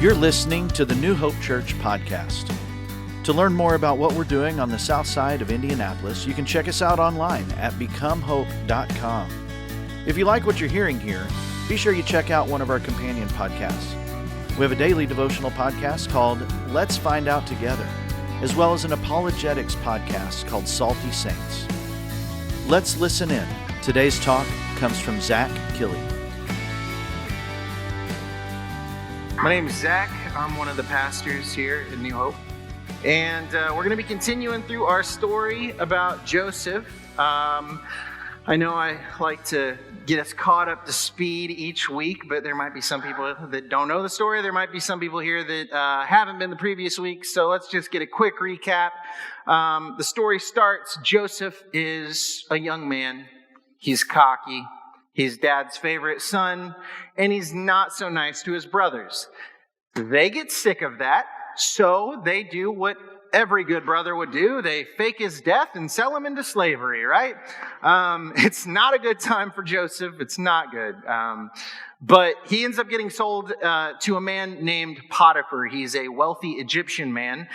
You're listening to the New Hope Church podcast. To learn more about what we're doing on the south side of Indianapolis, you can check us out online at becomehope.com. If you like what you're hearing here, be sure you check out one of our companion podcasts. We have a daily devotional podcast called Let's Find Out Together, as well as an apologetics podcast called Salty Saints. Let's listen in. Today's talk comes from Zach Killey. My name is Zach. I'm one of the pastors here at New Hope. And we're going to be continuing through our story about Joesph. I know I like to get us caught up to speed each week, but there might be some people that don't know the story. There might be some people here that haven't been the previous week. So let's just get a quick recap. The story starts, Joesph is a young man. He's cocky. He's dad's favorite son, and he's not so nice to his brothers. They get sick of that, so they do what every good brother would do. They fake his death and sell him into slavery, right? It's not a good time for Joesph. It's not good. But he ends up getting sold to a man named Potiphar. He's a wealthy Egyptian man.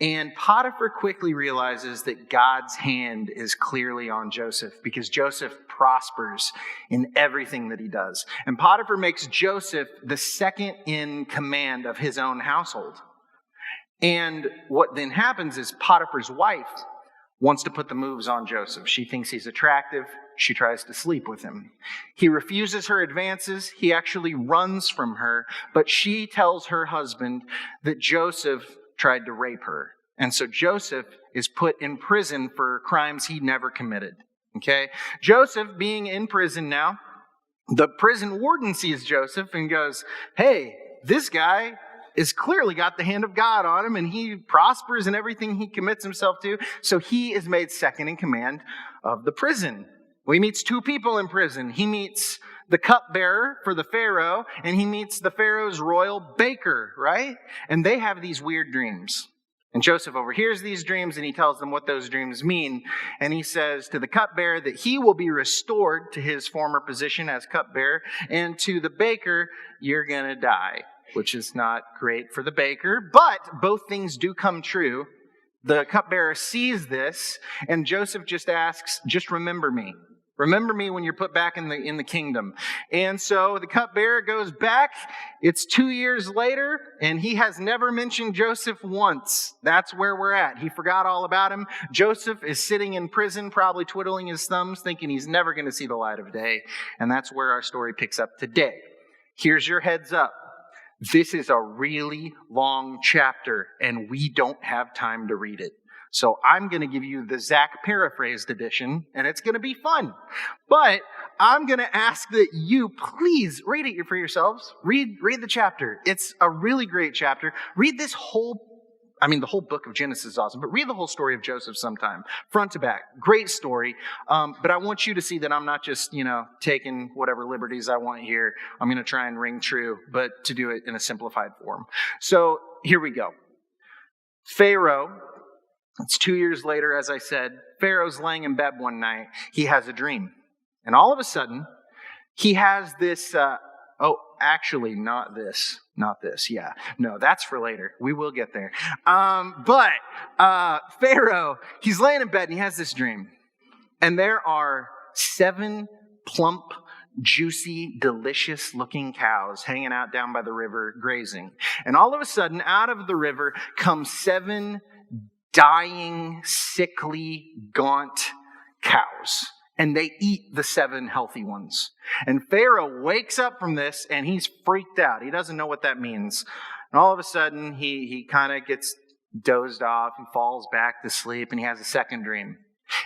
And Potiphar quickly realizes that God's hand is clearly on Joesph because Joesph prospers in everything that he does. And Potiphar makes Joesph the second in command of his own household. And what then happens is Potiphar's wife wants to put the moves on Joesph. She thinks he's attractive. She tries to sleep with him. He refuses her advances. He actually runs from her. But she tells her husband that Joesph tried to rape her. And so Joesph is put in prison for crimes he never committed. Okay? Joesph being in prison now, the prison warden sees Joesph and goes, hey, this guy has clearly got the hand of God on him and he prospers in everything he commits himself to. So he is made second in command of the prison. Well, he meets two people in prison. He meets the cupbearer for the Pharaoh, and he meets the Pharaoh's royal baker, right? And they have these weird dreams. And Joesph overhears these dreams, and he tells them what those dreams mean. And he says to the cupbearer that he will be restored to his former position as cupbearer, and to the baker, you're going to die, which is not great for the baker. But both things do come true. The cupbearer sees this, and Joesph just asks, just remember me. Remember me when you're put back in the kingdom. And so the cupbearer goes back. It's 2 years later, and he has never mentioned Joesph once. That's where we're at. He forgot all about him. Joesph is sitting in prison, probably twiddling his thumbs, thinking he's never going to see the light of day. And that's where our story picks up today. Here's your heads up. This is a really long chapter, and we don't have time to read it. So I'm going to give you the Zach paraphrased edition, and it's going to be fun. But I'm going to ask that you please read it for yourselves. Read the chapter. It's a really great chapter. Read the whole book of Genesis is awesome, but read the whole story of Joesph sometime, front to back. Great story. But I want you to see that I'm not just, taking whatever liberties I want here. I'm going to try and ring true, but to do it in a simplified form. So here we go. Pharaoh. It's 2 years later, as I said. Pharaoh's laying in bed one night. He has a dream. And all of a sudden, he has this, actually not this. Yeah, no, that's for later. We will get there. But Pharaoh, he's laying in bed and he has this dream. And there are 7 plump, juicy, delicious looking cows hanging out down by the river grazing. And all of a sudden, out of the river come 7 dying, sickly, gaunt cows. And they eat the 7 healthy ones. And Pharaoh wakes up from this and he's freaked out. He doesn't know what that means. And all of a sudden, he kind of gets dozed off and falls back to sleep, and he has a second dream.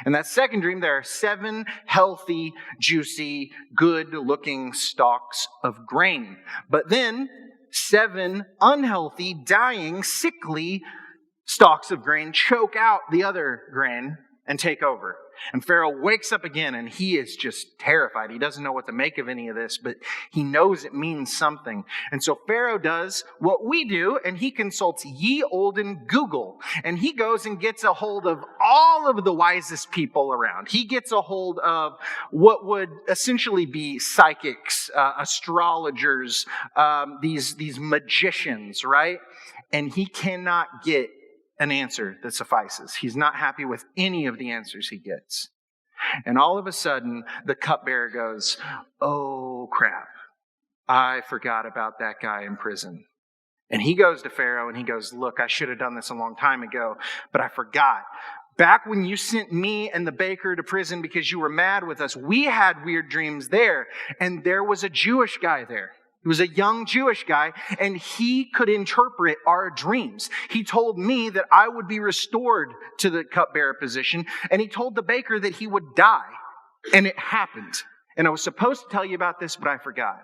And that second dream, there are 7 healthy, juicy, good-looking stalks of grain. But then 7 unhealthy, dying, sickly stalks of grain choke out the other grain and take over. And Pharaoh wakes up again, and he is just terrified. He doesn't know what to make of any of this, but he knows it means something. And so Pharaoh does what we do, and he consults ye olden Google. And he goes and gets a hold of all of the wisest people around. He gets a hold of what would essentially be psychics, astrologers, these magicians, right? And he cannot get an answer that suffices. He's not happy with any of the answers he gets. And all of a sudden, the cupbearer goes, oh crap, I forgot about that guy in prison. And he goes to Pharaoh and he goes, look, I should have done this a long time ago, but I forgot. Back when you sent me and the baker to prison because you were mad with us, we had weird dreams there. And there was a Jewish guy there. He was a young Jewish guy, and he could interpret our dreams. He told me that I would be restored to the cupbearer position, and he told the baker that he would die. And it happened. And I was supposed to tell you about this, but I forgot.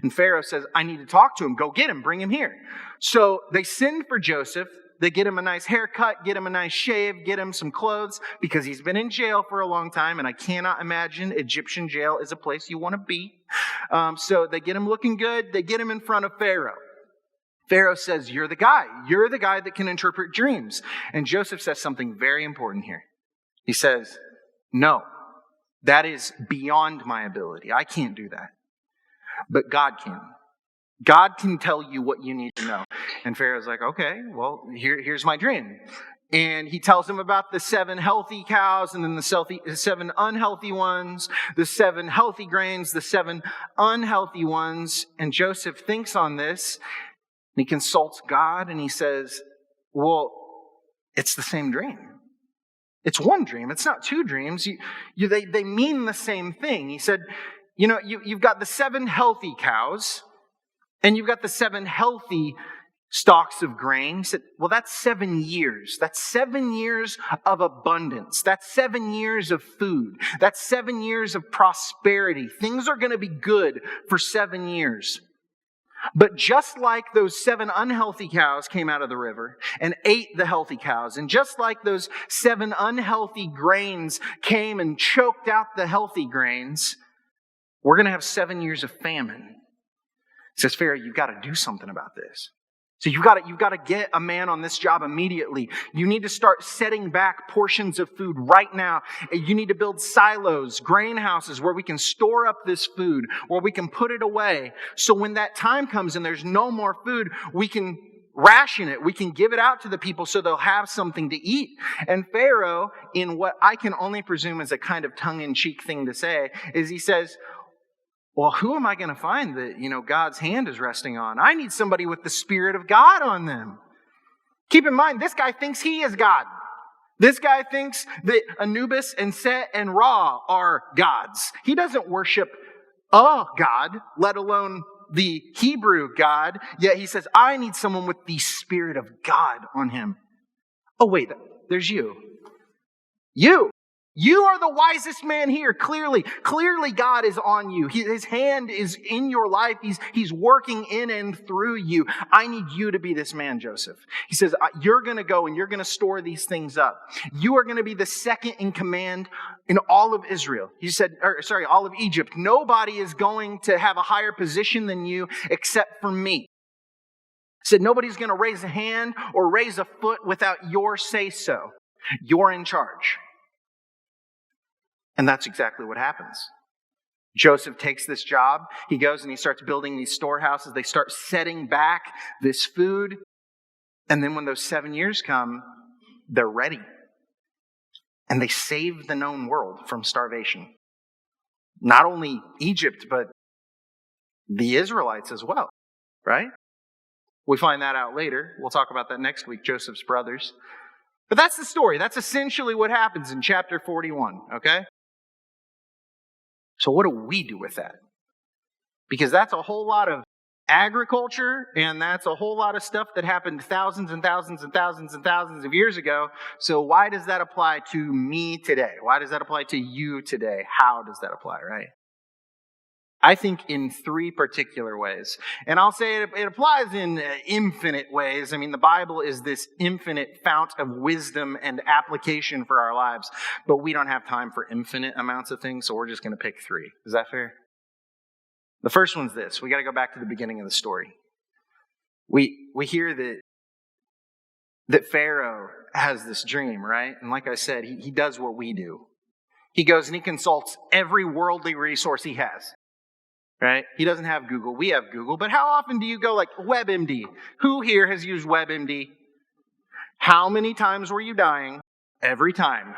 And Pharaoh says, I need to talk to him. Go get him. Bring him here. So they send for Joesph. They get him a nice haircut, get him a nice shave, get him some clothes, because he's been in jail for a long time, and I cannot imagine Egyptian jail is a place you want to be. So they get him looking good. They get him in front of Pharaoh. Pharaoh says, you're the guy. You're the guy that can interpret dreams. And Joesph says something very important here. He says, no, that is beyond my ability. I can't do that. But God can. God can tell you what you need to know. And Pharaoh's like, okay, well, here's my dream. And he tells him about the 7 healthy cows and then the 7 unhealthy ones, the 7 healthy grains, the 7 unhealthy ones. And Joesph thinks on this, and he consults God, and he says, well, it's the same dream. It's one dream. It's not 2 dreams. They mean the same thing. He said, you've got the 7 healthy cows, and you've got the 7 healthy stalks of grain. He said, well, that's 7 years. That's 7 years of abundance. That's 7 years of food. That's 7 years of prosperity. Things are going to be good for 7 years. But just like those 7 unhealthy cows came out of the river and ate the healthy cows, and just like those 7 unhealthy grains came and choked out the healthy grains, we're going to have 7 years of famine. He says, Pharaoh, you've got to do something about this. So you've got to get a man on this job immediately. You need to start setting back portions of food right now. You need to build silos, grain houses where we can store up this food, where we can put it away. So when that time comes and there's no more food, we can ration it. We can give it out to the people so they'll have something to eat. And Pharaoh, in what I can only presume is a kind of tongue-in-cheek thing to say, is he says, well, who am I going to find that, God's hand is resting on? I need somebody with the Spirit of God on them. Keep in mind, this guy thinks he is God. This guy thinks that Anubis and Set and Ra are gods. He doesn't worship a God, let alone the Hebrew God. Yet he says, I need someone with the Spirit of God on him. Oh, wait, there's you. You are the wisest man here, clearly. Clearly God is on you. His hand is in your life. He's working in and through you. I need you to be this man, Joesph. He says, you're going to go and you're going to store these things up. You are going to be the second in command in all of Israel. All of Egypt. Nobody is going to have a higher position than you except for me. He said, nobody's going to raise a hand or raise a foot without your say-so. You're in charge. And that's exactly what happens. Joesph takes this job. He goes and he starts building these storehouses. They start setting back this food. And then when those 7 years come, they're ready. And they save the known world from starvation. Not only Egypt, but the Israelites as well, right? We find that out later. We'll talk about that next week, Joseph's brothers. But that's the story. That's essentially what happens in chapter 41, okay? So what do we do with that? Because that's a whole lot of agriculture, and that's a whole lot of stuff that happened thousands and thousands and thousands and thousands of years ago. So why does that apply to me today? Why does that apply to you today? How does that apply, right? I think in three particular ways. And I'll say it applies in infinite ways. I mean, the Bible is this infinite fount of wisdom and application for our lives. But we don't have time for infinite amounts of things, so we're just going to pick three. Is that fair? The first one's this. We got to go back to the beginning of the story. We hear that Pharaoh has this dream, right? And like I said, he does what we do. He goes and he consults every worldly resource he has, right? He doesn't have Google. We have Google. But how often do you go like WebMD? Who here has used WebMD? How many times were you dying? Every time.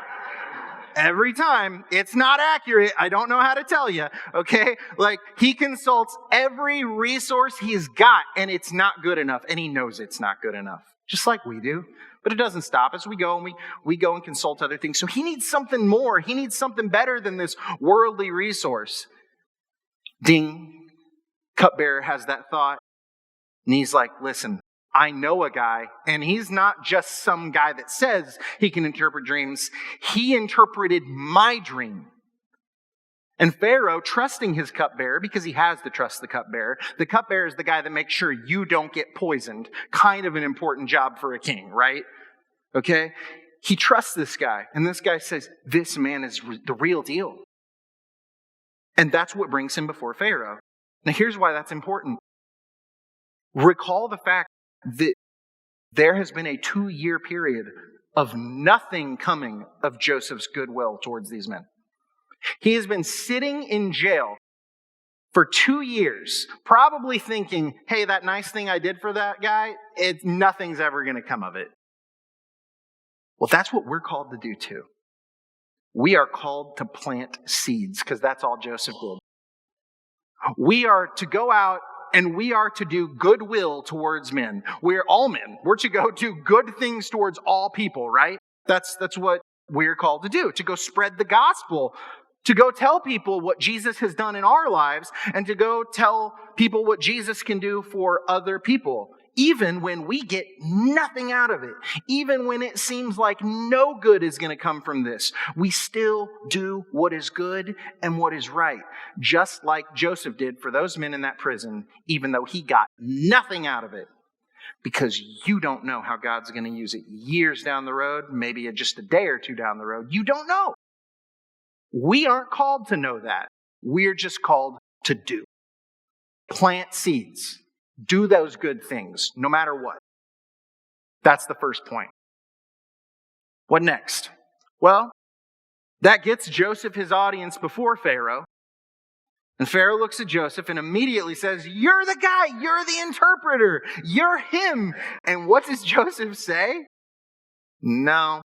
Every time. It's not accurate. I don't know how to tell you, okay? Like, he consults every resource he's got, and it's not good enough, and he knows it's not good enough, just like we do. But it doesn't stop us. We go and consult other things. So he needs something more. He needs something better than this worldly resource. Ding. Cupbearer has that thought, and he's like, listen, I know a guy, and he's not just some guy that says he can interpret dreams. He interpreted my dream. And Pharaoh, trusting his cupbearer, because he has to trust the cupbearer is the guy that makes sure you don't get poisoned. Kind of an important job for a king, right? Okay? He trusts this guy, and this guy says, this man is the real deal. And that's what brings him before Pharaoh. Now here's why that's important. Recall the fact that there has been a 2-year period of nothing coming of Joseph's goodwill towards these men. He has been sitting in jail for 2 years, probably thinking, hey, that nice thing I did for that guy, nothing's ever going to come of it. Well, that's what we're called to do too. We are called to plant seeds, because that's all Joseph did. We are to go out and we are to do goodwill towards men. We're all men. We're to go do good things towards all people, right? That's what we're called to do, to go spread the gospel, to go tell people what Jesus has done in our lives, and to go tell people what Jesus can do for other people, even when we get nothing out of it, even when it seems like no good is going to come from this. We still do what is good and what is right, just like Joseph did for those men in that prison, even though he got nothing out of it, because you don't know how God's going to use it years down the road, maybe just a day or two down the road. You don't know. We aren't called to know that. We're just called to do. Plant seeds. Do those good things, no matter what. That's the first point. What next? Well, that gets Joseph his audience before Pharaoh. And Pharaoh looks at Joseph and immediately says, you're the guy, you're the interpreter, you're him. And what does Joseph say? No,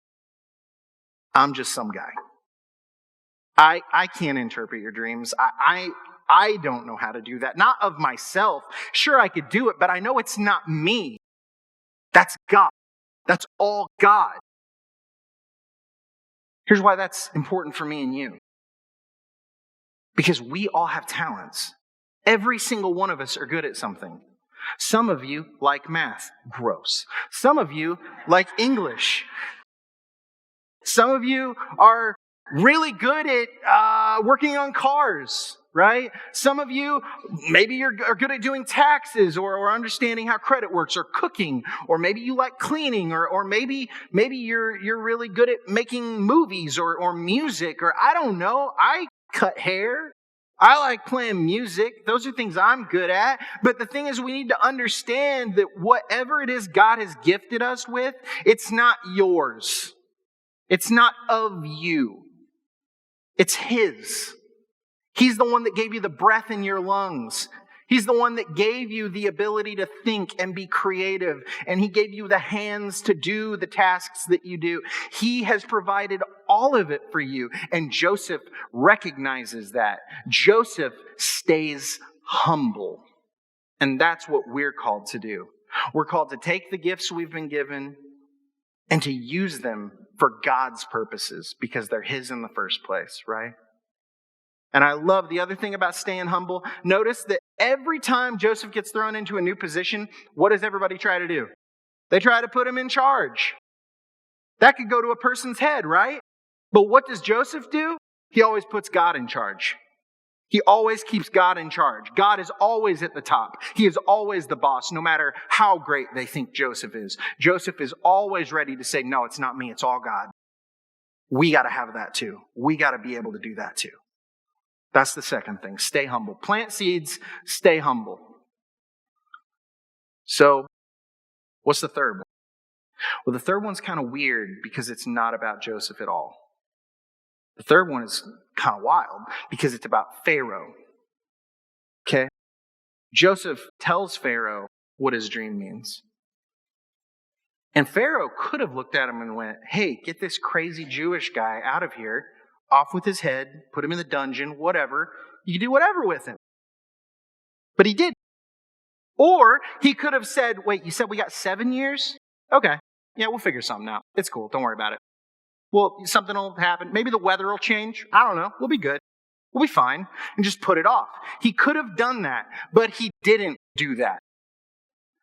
I'm just some guy. I can't interpret your dreams. I don't know how to do that. Not of myself. Sure, I could do it, but I know it's not me. That's God. That's all God. Here's why that's important for me and you. Because we all have talents. Every single one of us are good at something. Some of you like math. Gross. Some of you like English. Some of you are really good at working on cars, right? Some of you, maybe are good at doing taxes or understanding how credit works or cooking, or maybe you like cleaning, or maybe you're really good at making movies or music, or I don't know. I cut hair. I like playing music. Those are things I'm good at. But the thing is, we need to understand that whatever it is God has gifted us with, it's not yours. It's not of you. It's His. He's the one that gave you the breath in your lungs. He's the one that gave you the ability to think and be creative. And He gave you the hands to do the tasks that you do. He has provided all of it for you. And Joseph recognizes that. Joseph stays humble. And that's what we're called to do. We're called to take the gifts we've been given and to use them for God's purposes, because they're His in the first place, right? And I love the other thing about staying humble. Notice that every time Joseph gets thrown into a new position, what does everybody try to do? They try to put him in charge. That could go to a person's head, right? But what does Joseph do? He always puts God in charge. He always keeps God in charge. God is always at the top. He is always the boss, no matter how great they think Joesph is. Joesph is always ready to say, no, it's not me, it's all God. We got to have that too. We got to be able to do that too. That's the second thing. Stay humble. Plant seeds, stay humble. So, what's the third one? Well, the third one's kind of weird because it's not about Joesph at all. The third one is kind of wild because it's about Pharaoh. Okay? Joesph tells Pharaoh what his dream means. And Pharaoh could have looked at him and went, hey, get this crazy Jewish guy out of here, off with his head, put him in the dungeon, whatever. You can do whatever with him. But he didn't. Or he could have said, wait, you said we got 7 years? Okay. Yeah, we'll figure something out. It's cool. Don't worry about it. Well, something will happen. Maybe the weather will change. I don't know. We'll be good. We'll be fine. And just put it off. He could have done that, but he didn't do that.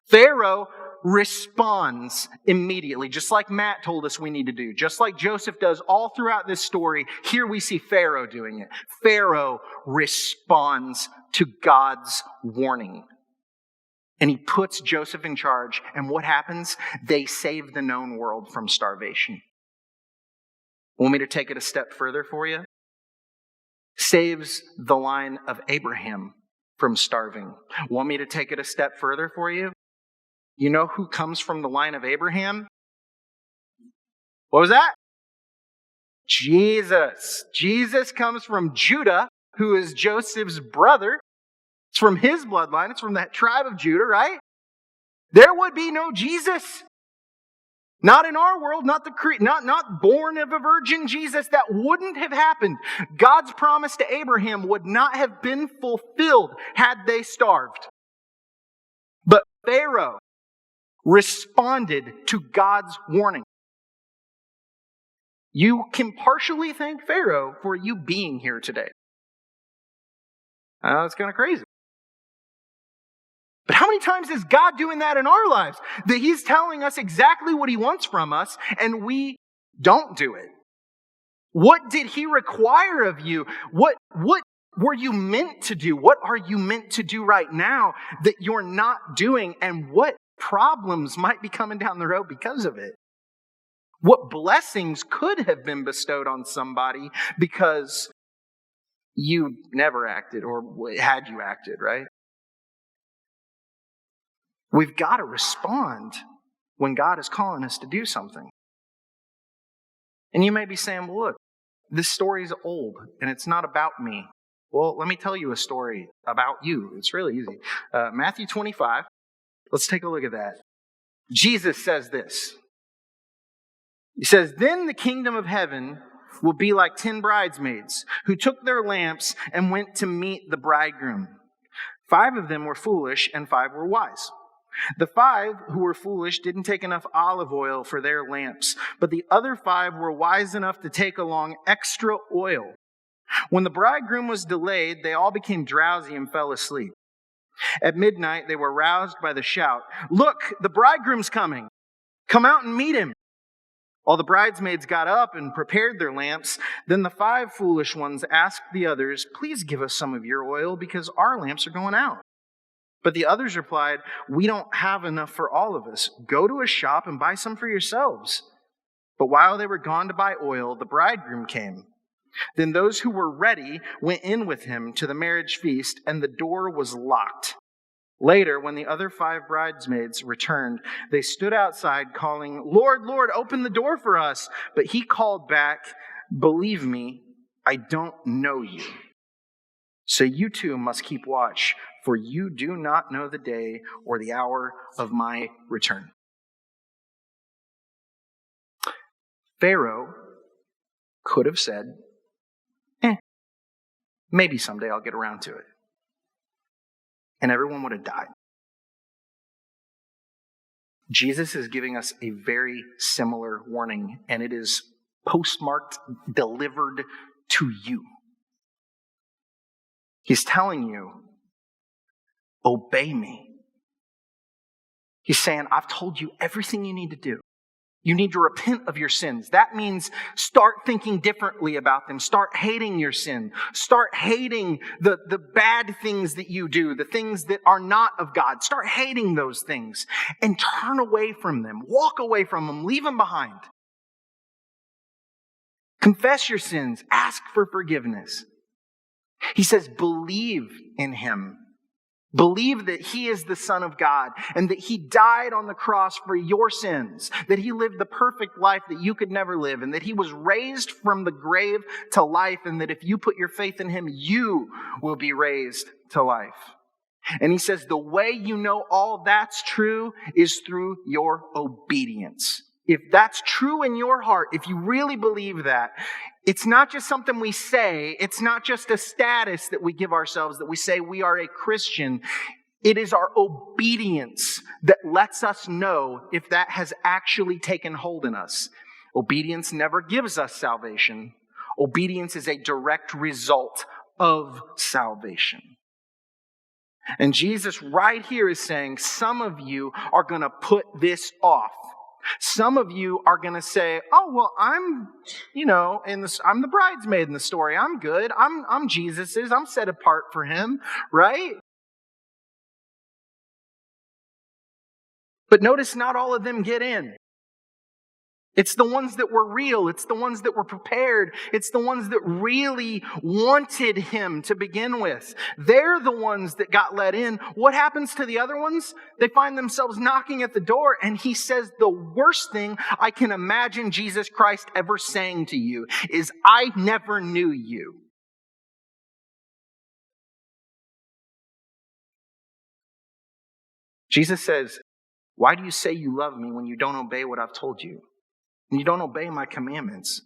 Pharaoh responds immediately, just like Matt told us we need to do. Just like Joesph does all throughout this story, here we see Pharaoh doing it. Pharaoh responds to God's warning. And he puts Joesph in charge. And what happens? They save the known world from starvation. Want me to take it a step further for you? Saves the line of Abraham from starving. Want me to take it a step further for you? You know who comes from the line of Abraham? What was that? Jesus. Jesus comes from Judah, who is Joseph's brother. It's from his bloodline. It's from that tribe of Judah, right? There would be no Jesus. Not in our world, not born of a virgin Jesus. That wouldn't have happened. God's promise to Abraham would not have been fulfilled had they starved. But Pharaoh responded to God's warning. You can partially thank Pharaoh for you being here today. That's kind of crazy. But how many times is God doing that in our lives? That He's telling us exactly what He wants from us, and we don't do it. What did He require of you? What were you meant to do? What are you meant to do right now that you're not doing? And what problems might be coming down the road because of it? What blessings could have been bestowed on somebody because you never acted, or had you acted, right? We've got to respond when God is calling us to do something. And you may be saying, well, look, this story is old and it's not about me. Well, let me tell you a story about you. It's really easy. Matthew 25. Let's take a look at that. Jesus says this. He says, then the kingdom of heaven will be like 10 bridesmaids who took their lamps and went to meet the bridegroom. 5 of them were foolish and 5 were wise. The 5 who were foolish didn't take enough olive oil for their lamps, but the other 5 were wise enough to take along extra oil. When the bridegroom was delayed, they all became drowsy and fell asleep. At midnight, they were roused by the shout, look, the bridegroom's coming. Come out and meet him. All the bridesmaids got up and prepared their lamps. Then the 5 foolish ones asked the others, please give us some of your oil because our lamps are going out. But the others replied, we don't have enough for all of us. Go to a shop and buy some for yourselves. But while they were gone to buy oil, the bridegroom came. Then those who were ready went in with him to the marriage feast, and the door was locked. Later, when the other 5 bridesmaids returned, they stood outside calling, Lord, Lord, open the door for us. But he called back, believe me, I don't know you. So you too must keep watch, for you do not know the day or the hour of my return. Pharaoh could have said, maybe someday I'll get around to it. And everyone would have died. Jesus is giving us a very similar warning, and it is postmarked, delivered to you. He's telling you, obey me. He's saying, I've told you everything you need to do. You need to repent of your sins. That means start thinking differently about them. Start hating your sin. Start hating the bad things that you do, the things that are not of God. Start hating those things and turn away from them. Walk away from them. Leave them behind. Confess your sins. Ask for forgiveness. He says, believe in him. Believe that he is the Son of God and that he died on the cross for your sins, that he lived the perfect life that you could never live, and that he was raised from the grave to life, and that if you put your faith in him, you will be raised to life. And he says the way you know all that's true is through your obedience. If that's true in your heart, if you really believe that, it's not just something we say. It's not just a status that we give ourselves, that we say we are a Christian. It is our obedience that lets us know if that has actually taken hold in us. Obedience never gives us salvation. Obedience is a direct result of salvation. And Jesus right here is saying, some of you are going to put this off. Some of you are going to say, oh, well, I'm the bridesmaid in the story. I'm good. I'm Jesus's. I'm set apart for him, right? But notice not all of them get in. It's the ones that were real. It's the ones that were prepared. It's the ones that really wanted him to begin with. They're the ones that got let in. What happens to the other ones? They find themselves knocking at the door, and he says the worst thing I can imagine Jesus Christ ever saying to you is, I never knew you. Jesus says, why do you say you love me when you don't obey what I've told you? And you don't obey my commandments.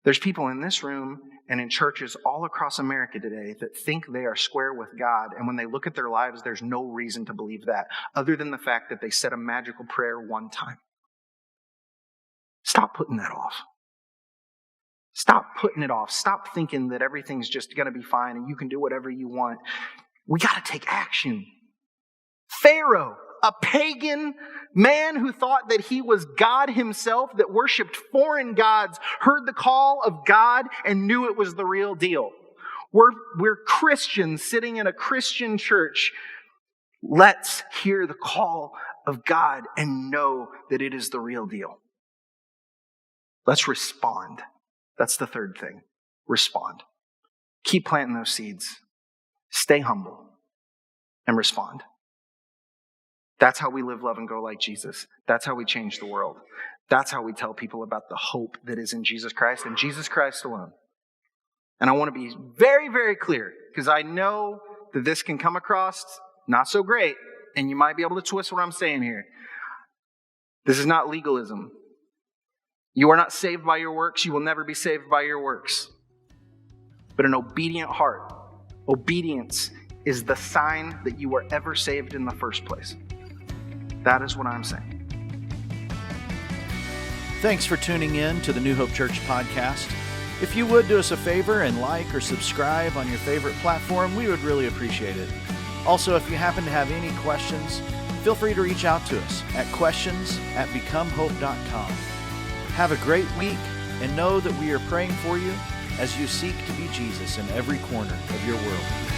There's people in this room and in churches all across America today that think they are square with God. And when they look at their lives, there's no reason to believe that other than the fact that they said a magical prayer one time. Stop putting that off. Stop putting it off. Stop thinking that everything's just going to be fine and you can do whatever you want. We got to take action. Pharaoh, a pagan man who thought that he was God himself, that worshiped foreign gods, heard the call of God and knew it was the real deal. We're Christians sitting in a Christian church. Let's hear the call of God and know that it is the real deal. Let's respond. That's the third thing. Respond. Keep planting those seeds. Stay humble and respond. That's how we live, love, and go like Jesus. That's how we change the world. That's how we tell people about the hope that is in Jesus Christ and Jesus Christ alone. And I want to be very, very clear, because I know that this can come across not so great, and you might be able to twist what I'm saying here. This is not legalism. You are not saved by your works. You will never be saved by your works. But an obedient heart, obedience is the sign that you were ever saved in the first place. That is what I'm saying. Thanks for tuning in to the New Hope Church podcast. If you would do us a favor and like or subscribe on your favorite platform, we would really appreciate it. Also, if you happen to have any questions, feel free to reach out to us at questions@becomehope.com. Have a great week and know that we are praying for you as you seek to be Jesus in every corner of your world.